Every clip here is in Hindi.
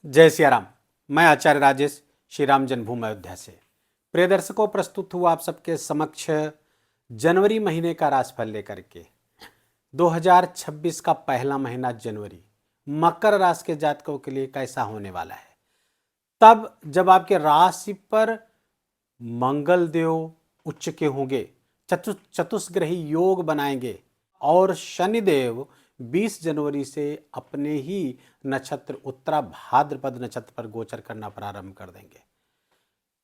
जय सिया राम। मैं आचार्य राजेश श्री राम जन्मभूमि अयोध्या से प्रिय दर्शकों प्रस्तुत हुआ आप सबके समक्ष जनवरी महीने का राशिफल लेकर के 2026 का पहला महीना जनवरी मकर राशि के जातकों के लिए कैसा होने वाला है। तब जब आपके राशि पर मंगल देव उच्च के होंगे, चतुष्ग्रही योग बनाएंगे और शनिदेव 20 जनवरी से अपने ही नक्षत्र उत्तरा भाद्रपद नक्षत्र पर गोचर करना प्रारंभ कर देंगे।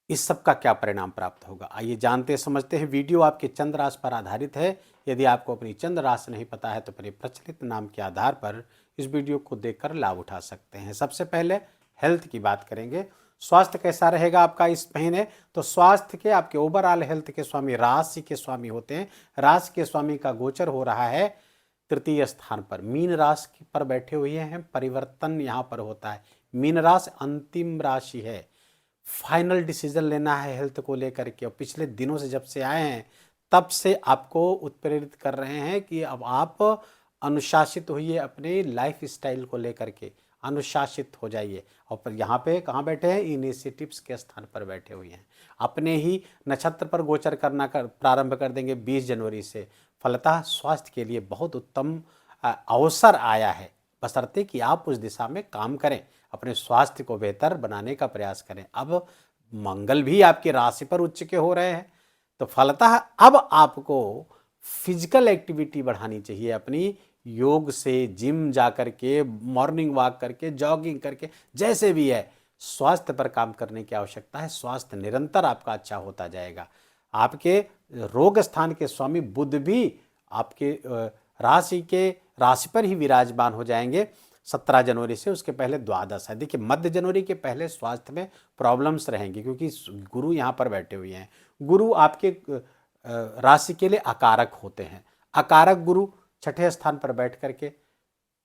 इस सब का क्या परिणाम प्राप्त होगा, आइए जानते समझते हैं। वीडियो आपके चंद्र राशि पर आधारित है। यदि आपको अपनी चंद्र राशि नहीं पता है तो अपने प्रचलित नाम के आधार पर इस वीडियो को देखकर लाभ उठा सकते हैं। सबसे पहले हेल्थ की बात करेंगे। स्वास्थ्य कैसा रहेगा आपका इस महीने, तो स्वास्थ्य के आपके ओवरऑल हेल्थ के स्वामी राशि के स्वामी होते हैं। राशि के स्वामी का गोचर हो रहा है तृतीय स्थान पर, मीन राशि पर बैठे हुए हैं। परिवर्तन यहाँ पर होता है। मीन राशि अंतिम राशि है, फाइनल डिसीजन लेना है हेल्थ को लेकर के। और पिछले दिनों से जब से आए हैं तब से आपको उत्प्रेरित कर रहे हैं कि अब आप अनुशासित होइए, अपने लाइफ स्टाइल को लेकर के अनुशासित हो जाइए। और पर यहाँ पे कहाँ बैठे हैं, इनिशिएटिव्स के स्थान पर बैठे हुए हैं। अपने ही नक्षत्र पर गोचर करना प्रारंभ कर देंगे 20 जनवरी से। फलतः स्वास्थ्य के लिए बहुत उत्तम अवसर आया है, बशर्ते कि आप उस दिशा में काम करें, अपने स्वास्थ्य को बेहतर बनाने का प्रयास करें। अब मंगल भी आपकी राशि पर उच्च के हो रहे हैं, तो फलतः अब आपको फिजिकल एक्टिविटी बढ़ानी चाहिए अपनी। योग से, जिम जा करके, मॉर्निंग वॉक करके, जॉगिंग करके, जैसे भी है स्वास्थ्य पर काम करने की आवश्यकता है। स्वास्थ्य निरंतर आपका अच्छा होता जाएगा। आपके रोग स्थान के स्वामी बुध भी आपके राशि पर ही विराजमान हो जाएंगे 17 जनवरी से। उसके पहले द्वादश है। देखिए मध्य जनवरी के पहले स्वास्थ्य में प्रॉब्लम्स रहेंगी क्योंकि गुरु यहाँ पर बैठे हुए हैं। गुरु आपके राशि के लिए अकारक होते हैं। अकारक गुरु छठे स्थान पर बैठ करके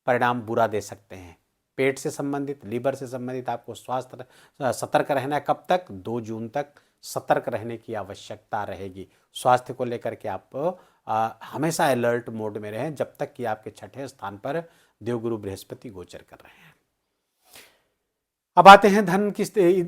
परिणाम बुरा दे सकते हैं। पेट से संबंधित, लीवर से संबंधित आपको स्वास्थ्य सतर्क रहना है। कब तक? 2 जून तक सतर्क रहने की आवश्यकता रहेगी। स्वास्थ्य को लेकर के आप हमेशा अलर्ट मोड में रहें जब तक कि आपके छठे स्थान पर देवगुरु बृहस्पति गोचर कर रहे हैं। अब आते हैं धन की,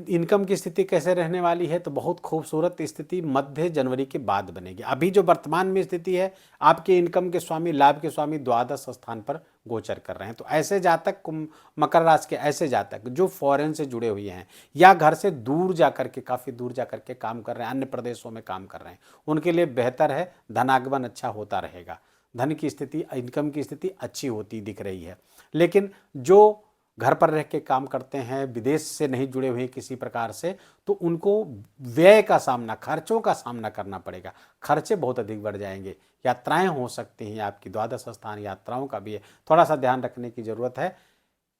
इनकम की स्थिति कैसे रहने वाली है। तो बहुत खूबसूरत स्थिति मध्य जनवरी के बाद बनेगी। अभी जो वर्तमान में स्थिति है, आपके इनकम के स्वामी, लाभ के स्वामी द्वादश स्थान पर गोचर कर रहे हैं। तो ऐसे जातक, मकर राशि के ऐसे जातक जो फॉरेन से जुड़े हुए हैं या घर से दूर जाकर के, काफ़ी दूर जाकर के काम कर रहे हैं, अन्य प्रदेशों में काम कर रहे हैं, उनके लिए बेहतर है। धनागमन अच्छा होता रहेगा। धन की स्थिति, इनकम की स्थिति अच्छी होती दिख रही है। लेकिन जो घर पर रह के काम करते हैं, विदेश से नहीं जुड़े हुए किसी प्रकार से, तो उनको व्यय का सामना, खर्चों का सामना करना पड़ेगा। खर्चे बहुत अधिक बढ़ जाएंगे। यात्राएं हो सकती हैं, आपकी द्वादश स्थान यात्राओं का भी है, थोड़ा सा ध्यान रखने की जरूरत है।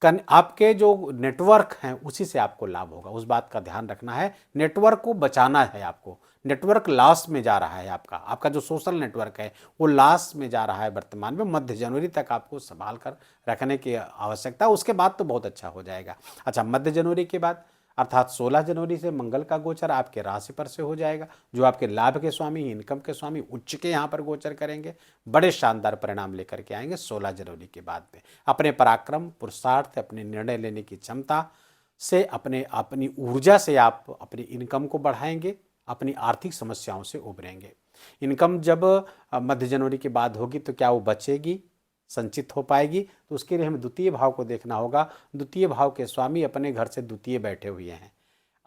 आपके जो नेटवर्क हैं उसी से आपको लाभ होगा, उस बात का ध्यान रखना है। नेटवर्क को बचाना है आपको। नेटवर्क लॉस में जा रहा है आपका जो सोशल नेटवर्क है वो लॉस में जा रहा है वर्तमान में। मध्य जनवरी तक आपको संभाल कर रखने की आवश्यकता, उसके बाद तो बहुत अच्छा हो जाएगा। अच्छा, मध्य जनवरी के बाद अर्थात 16 जनवरी से मंगल का गोचर आपके राशि पर से हो जाएगा, जो आपके लाभ के स्वामी, इनकम के स्वामी उच्च के यहाँ पर गोचर करेंगे। बड़े शानदार परिणाम लेकर के आएंगे 16 जनवरी के बाद में। अपने पराक्रम, पुरुषार्थ, अपने निर्णय लेने की क्षमता से, अपनी ऊर्जा से आप अपनी इनकम को बढ़ाएंगे, अपनी आर्थिक समस्याओं से उबरेंगे। इनकम जब मध्य जनवरी के बाद होगी तो क्या वो बचेगी, संचित हो पाएगी? तो उसके लिए हमें द्वितीय भाव को देखना होगा। द्वितीय भाव के स्वामी अपने घर से द्वितीय बैठे हुए हैं।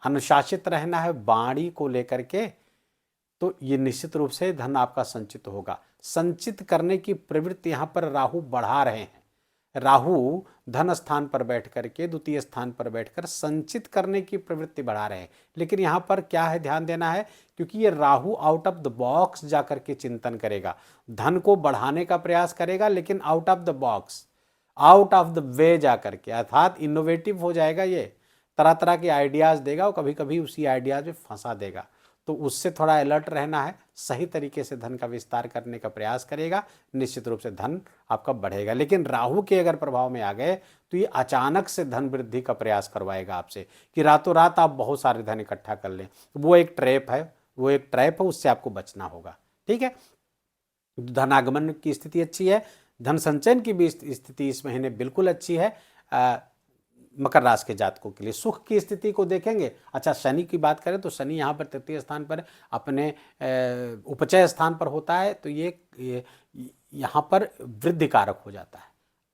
अनुशासित रहना है वाणी को लेकर के, तो ये निश्चित रूप से धन आपका संचित होगा। संचित करने की प्रवृत्ति यहाँ पर राहु बढ़ा रहे हैं। राहु धन स्थान पर बैठ करके, द्वितीय स्थान पर बैठकर संचित करने की प्रवृत्ति बढ़ा रहे हैं। लेकिन यहाँ पर क्या है, ध्यान देना है, क्योंकि ये Rahu out of the box जाकर के चिंतन करेगा, धन को बढ़ाने का प्रयास करेगा, लेकिन out of the box, out of the way जाकर के, अर्थात इनोवेटिव हो जाएगा। ये तरह तरह के आइडियाज देगा और कभी कभी उसी आइडियाज में फंसा देगा। तो उससे थोड़ा अलर्ट रहना है। सही तरीके से धन का विस्तार करने का प्रयास करेगा, निश्चित रूप से धन आपका बढ़ेगा। लेकिन राहु के अगर प्रभाव में आ गए तो ये अचानक से धन वृद्धि का प्रयास करवाएगा आपसे, कि रातों रात आप बहुत सारे धन इकट्ठा कर लें। वो एक ट्रैप है, उससे आपको बचना होगा। ठीक है, धनागमन की स्थिति अच्छी है। धन संचयन की भी स्थिति इस महीने बिल्कुल अच्छी है। मकर राशि के जातकों के लिए सुख की स्थिति को देखेंगे। अच्छा, शनि की बात करें तो शनि यहाँ पर तृतीय स्थान पर अपने उपचय स्थान पर होता है, तो ये यहाँ पर वृद्धि कारक हो जाता है,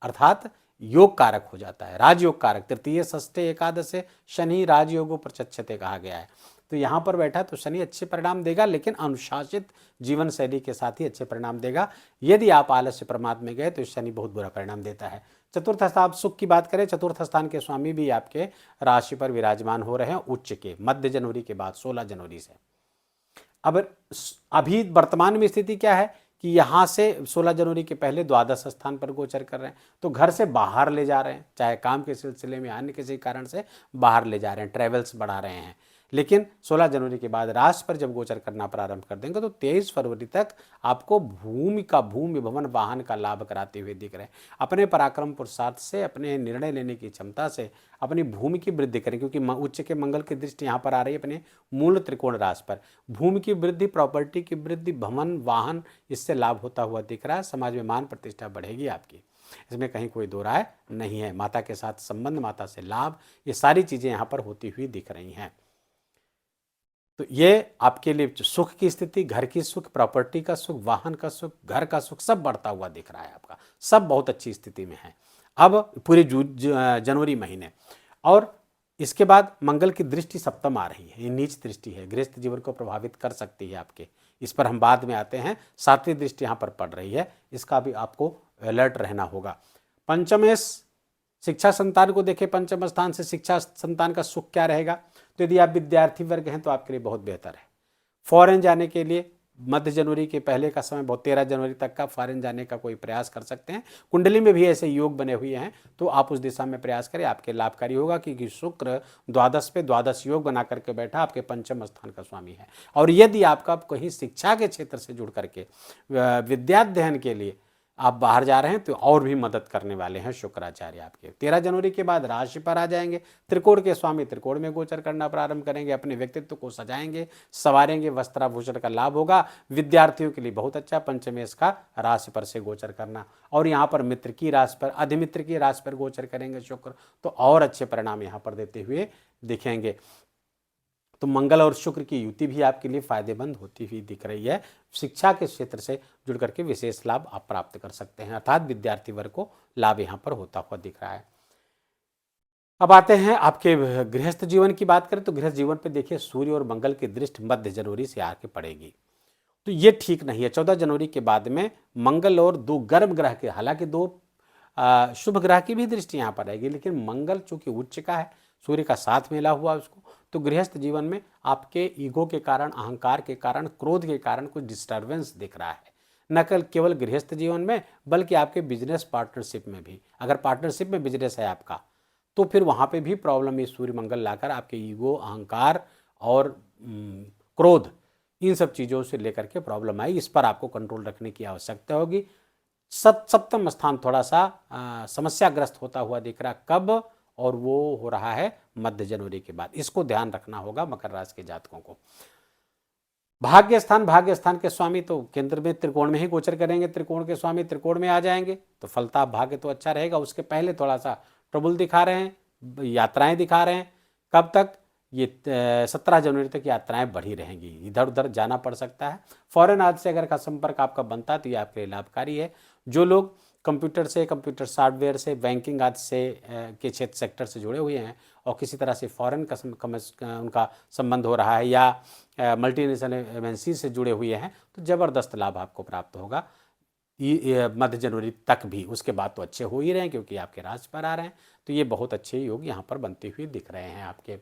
अर्थात योग कारक हो जाता है, राजयोग कारक। तृतीय षष्ठे एकादशे शनि राजयोगो प्रचक्षते कहा गया है। तो यहाँ पर बैठा तो शनि अच्छे परिणाम देगा, लेकिन अनुशासित जीवन शैली के साथ ही अच्छे परिणाम देगा। यदि आप आलस्य प्रमाद में गए तो शनि बहुत बुरा परिणाम देता है। चतुर्थ स्थान सुख की बात करें, चतुर्थ स्थान के स्वामी भी आपके राशि पर विराजमान हो रहे हैं उच्च के, मध्य जनवरी के बाद 16 जनवरी से। अब अभी वर्तमान में स्थिति क्या है कि यहाँ से 16 जनवरी के पहले द्वादश स्थान पर गोचर कर रहे हैं, तो घर से बाहर ले जा रहे हैं, चाहे काम के सिलसिले में अन्य किसी कारण से बाहर ले जा रहे हैं, ट्रेवल्स बढ़ा रहे हैं। लेकिन 16 जनवरी के बाद राशि पर जब गोचर करना प्रारंभ कर देंगे तो 23 फरवरी तक आपको भूमि भवन वाहन का लाभ कराते हुए दिख रहे हैं। अपने पराक्रम पुरुषार्थ से, अपने निर्णय लेने की क्षमता से अपनी भूमि की वृद्धि करें, क्योंकि उच्च के मंगल की दृष्टि यहाँ पर आ रही है अपने मूल त्रिकोण राशि पर। भूमि की वृद्धि, प्रॉपर्टी की वृद्धि, भवन वाहन, इससे लाभ होता हुआ दिख रहा है। समाज में मान प्रतिष्ठा बढ़ेगी आपकी, इसमें कहीं कोई दो राय नहीं है। माता के साथ संबंध, माता से लाभ, ये सारी चीजें यहाँ पर होती हुई दिख रही हैं। तो ये आपके लिए सुख की स्थिति, घर की सुख, प्रॉपर्टी का सुख, वाहन का सुख, घर का सुख, सब बढ़ता हुआ दिख रहा है आपका, सब बहुत अच्छी स्थिति में है अब पूरे जनवरी महीने। और इसके बाद मंगल की दृष्टि सप्तम आ रही है, ये नीच दृष्टि है, गृहस्थ जीवन को प्रभावित कर सकती है आपके, इस पर हम बाद में आते हैं। सातवीं दृष्टि यहाँ पर पड़ रही है, इसका भी आपको अलर्ट रहना होगा। पंचमेश शिक्षा संतान को देखें, पंचम स्थान से शिक्षा संतान का सुख क्या रहेगा, तो यदि आप विद्यार्थी वर्ग हैं तो आपके लिए बहुत बेहतर है। फॉरेन जाने के लिए मध्य जनवरी के पहले का समय, बहुत 13 जनवरी तक का फॉरेन जाने का कोई प्रयास कर सकते हैं। कुंडली में भी ऐसे योग बने हुए हैं, तो आप उस दिशा में प्रयास करें, आपके लाभकारी होगा, क्योंकि शुक्र द्वादश पे द्वादश योग बना करके बैठा आपके पंचम स्थान का स्वामी है। और यदि आपका कहीं शिक्षा के क्षेत्र से जुड़ करके विद्याध्ययन के लिए आप बाहर जा रहे हैं तो और भी मदद करने वाले हैं शुक्राचार्य आपके। 13 जनवरी के बाद राशि पर आ जाएंगे, त्रिकोण के स्वामी त्रिकोण में गोचर करना प्रारंभ करेंगे, अपने व्यक्तित्व को सजाएंगे, संवारेंगे, वस्त्राभूषण का लाभ होगा। विद्यार्थियों के लिए बहुत अच्छा पंचमेश का राशि पर से गोचर करना, और यहाँ पर मित्र की राशि पर, अधिमित्र की राशि पर गोचर करेंगे शुक्र, तो और अच्छे परिणाम यहाँ पर देते हुए दिखेंगे। तो मंगल और शुक्र की युति भी आपके लिए फायदेमंद होती हुई दिख रही है। शिक्षा के क्षेत्र से जुड़ करके विशेष लाभ आप प्राप्त कर सकते हैं, अर्थात विद्यार्थी वर्ग को लाभ यहाँ पर होता हुआ दिख रहा है। अब आते हैं आपके गृहस्थ जीवन की बात करें तो गृहस्थ जीवन पे देखिए सूर्य और मंगल की दृष्टि मध्य जनवरी से आके पड़ेगी, तो ये ठीक नहीं है। 14 जनवरी के बाद में मंगल और दो गर्भ ग्रह के, हालांकि दो शुभ ग्रह की भी दृष्टि यहाँ पर रहेगी, लेकिन मंगल चूंकि उच्च का है, सूर्य का साथ मिला हुआ उसको, तो गृहस्थ जीवन में आपके ईगो के कारण, अहंकार के कारण, क्रोध के कारण कुछ डिस्टर्बेंस दिख रहा है। न केवल गृहस्थ जीवन में बल्कि आपके बिजनेस पार्टनरशिप में भी, अगर पार्टनरशिप में बिजनेस है आपका तो फिर वहाँ पे भी प्रॉब्लम ये सूर्य मंगल लाकर आपके ईगो, अहंकार और क्रोध, इन सब चीज़ों से लेकर के प्रॉब्लम आई। इस पर आपको कंट्रोल रखने की आवश्यकता होगी। सप्तम स्थान थोड़ा सा समस्याग्रस्त होता हुआ दिख रहा, कब, और वो हो रहा है मध्य जनवरी के बाद, इसको ध्यान रखना होगा मकर राशि के जातकों को। भाग्य स्थान के स्वामी तो केंद्र में त्रिकोण में ही गोचर करेंगे, त्रिकोण के स्वामी त्रिकोण में आ जाएंगे तो फलता भाग्य तो अच्छा रहेगा। उसके पहले थोड़ा सा ट्रबल दिखा रहे हैं, यात्राएं दिखा रहे हैं। कब तक? ये 17 जनवरी तक यात्राएं बढ़ी रहेंगी, इधर उधर जाना पड़ सकता है। फॉरेन आदि से अगर का संपर्क आपका बनता है तो ये आपके लिए लाभकारी है। जो लोग कंप्यूटर से, कंप्यूटर सॉफ्टवेयर से, बैंकिंग आदि से के क्षेत्र सेक्टर से जुड़े हुए हैं और किसी तरह से फॉरेन का उनका संबंध हो रहा है या मल्टीनेशनल एमएनसी से जुड़े हुए हैं तो ज़बरदस्त लाभ आपको प्राप्त होगा मध्य जनवरी तक भी। उसके बाद तो अच्छे हो ही रहे हैं क्योंकि आपके राशि पर आ रहे हैं, तो ये बहुत अच्छे योग यहाँ पर बनते हुए दिख रहे हैं आपके।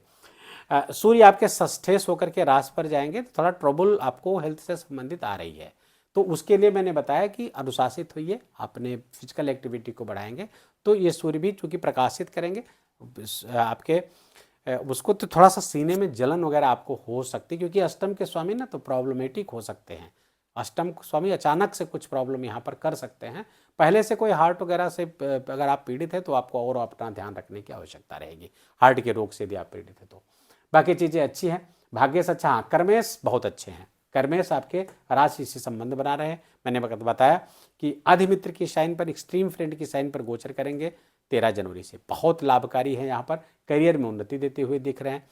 सूर्य आपके षष्ठेश होकर के राशि पर जाएंगे तो थोड़ा ट्रबल आपको हेल्थ से संबंधित आ रही है, तो उसके लिए मैंने बताया कि अनुशासित होइए, अपने फिजिकल एक्टिविटी को बढ़ाएंगे तो ये सूर्य भी चूँकि प्रकाशित करेंगे आपके उसको, तो थोड़ा सा सीने में जलन वगैरह आपको हो सकती है क्योंकि अष्टम के स्वामी ना तो प्रॉब्लमेटिक हो सकते हैं। अष्टम स्वामी अचानक से कुछ प्रॉब्लम यहाँ पर कर सकते हैं। पहले से कोई हार्ट वगैरह से अगर आप पीड़ित है तो आपको और अपना ध्यान रखने की आवश्यकता रहेगी, हार्ट के रोग से यदि आप पीड़ित है तो। बाकी चीज़ें अच्छी हैं, भाग्य से अच्छा। हाँ, कर्मेश बहुत अच्छे हैं, कर्मेश आपके राशि से संबंध बना रहे हैं। मैंने बताया कि अधिमित्र की साइन पर, एक्सट्रीम फ्रेंड की साइन पर गोचर करेंगे 13 जनवरी से। बहुत लाभकारी है, यहाँ पर करियर में उन्नति देते हुए दिख रहे हैं।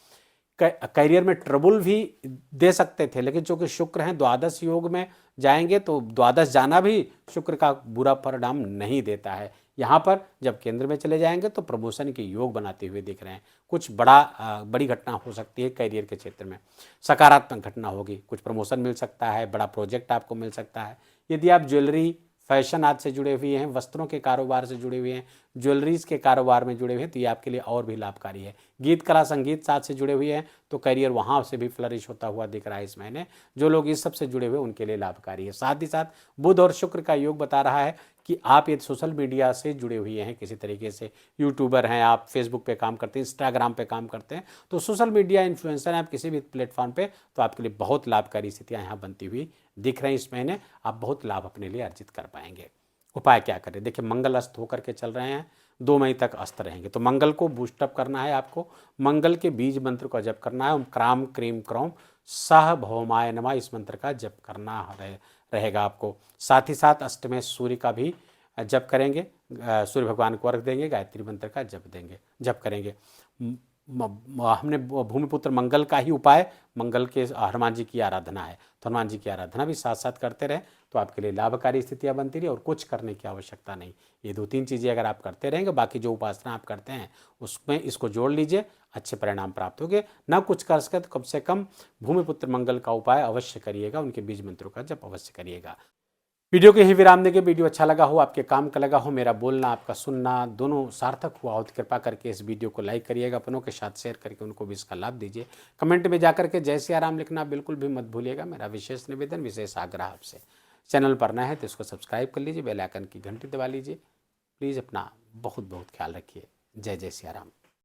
करियर में ट्रबल भी दे सकते थे, लेकिन चूंकि शुक्र हैं द्वादश योग में जाएंगे तो द्वादश जाना भी शुक्र का बुरा परिणाम नहीं देता है। यहाँ पर जब केंद्र में चले जाएंगे तो प्रमोशन के योग बनाते हुए दिख रहे हैं। कुछ बड़ी घटना हो सकती है करियर के क्षेत्र में, सकारात्मक घटना होगी, कुछ प्रमोशन मिल सकता है, बड़ा प्रोजेक्ट आपको मिल सकता है। यदि आप ज्वेलरी, फैशन आदि से जुड़े हुए हैं, वस्त्रों के कारोबार से जुड़े हुए हैं, ज्वेलरीज के कारोबार में जुड़े हुए हैं, तो ये आपके लिए और भी लाभकारी है। गीत कला संगीत साथ से जुड़े हुए हैं तो करियर वहाँ से भी फ्लरिश होता हुआ दिख रहा है इस महीने। जो लोग इस सब से जुड़े हुए उनके लिए लाभकारी है। साथ ही साथ बुध और शुक्र का योग बता रहा है कि आप ये सोशल मीडिया से जुड़े हुए हैं किसी तरीके से, यूट्यूबर हैं आप, फेसबुक पे काम करते हैं, इंस्टाग्राम पे काम करते हैं, तो सोशल मीडिया इन्फ्लुएंसर हैं आप किसी भी प्लेटफॉर्म पे, तो आपके लिए बहुत लाभकारी स्थितियाँ यहाँ बनती हुई दिख रही हैं इस महीने। आप बहुत लाभ अपने लिए अर्जित कर पाएंगे। उपाय क्या करें? देखिए, मंगल अस्त होकर के चल रहे हैं, 2 मई तक अस्त रहेंगे, तो मंगल को बूस्टअप करना है आपको। मंगल के बीज मंत्र का जप करना है, ओम क्राम क्रीम क्रौम सह भौमाय नमः, इस मंत्र का जप करना रहेगा आपको। साथ ही साथ अष्टमेश सूर्य का भी जप करेंगे, सूर्य भगवान को अर्घ देंगे, गायत्री मंत्र का जप करेंगे। हमने भूमिपुत्र मंगल का ही उपाय, मंगल के हनुमान जी की आराधना है, तो हनुमान जी की आराधना भी साथ साथ करते रहें तो आपके लिए लाभकारी स्थितियां बनती रही और कुछ करने की आवश्यकता नहीं। ये 2-3 चीज़ें अगर आप करते रहेंगे, बाकी जो उपासना आप करते हैं उसमें इसको जोड़ लीजिए, अच्छे परिणाम प्राप्त होंगे। ना कुछ कर सके तो कम से कम भूमिपुत्र मंगल का उपाय अवश्य करिएगा, उनके बीज मंत्रों का जप अवश्य करिएगा। वीडियो के ही विराम देंगे। वीडियो अच्छा लगा हो, आपके काम का लगा हो, मेरा बोलना आपका सुनना दोनों सार्थक हुआ हो, तो कृपा करके इस वीडियो को लाइक करिएगा, अपनों के साथ शेयर करके उनको भी इसका लाभ दीजिए। कमेंट में जाकर के जय सिया राम लिखना बिल्कुल भी मत भूलिएगा। मेरा विशेष निवेदन, विशेष आग्रह आपसे। चैनल पर नए हैं तो इसको सब्सक्राइब कर लीजिए, बेल आइकन की घंटी दबा लीजिए। प्लीज़ अपना बहुत बहुत ख्याल रखिए। जय जय सिया राम।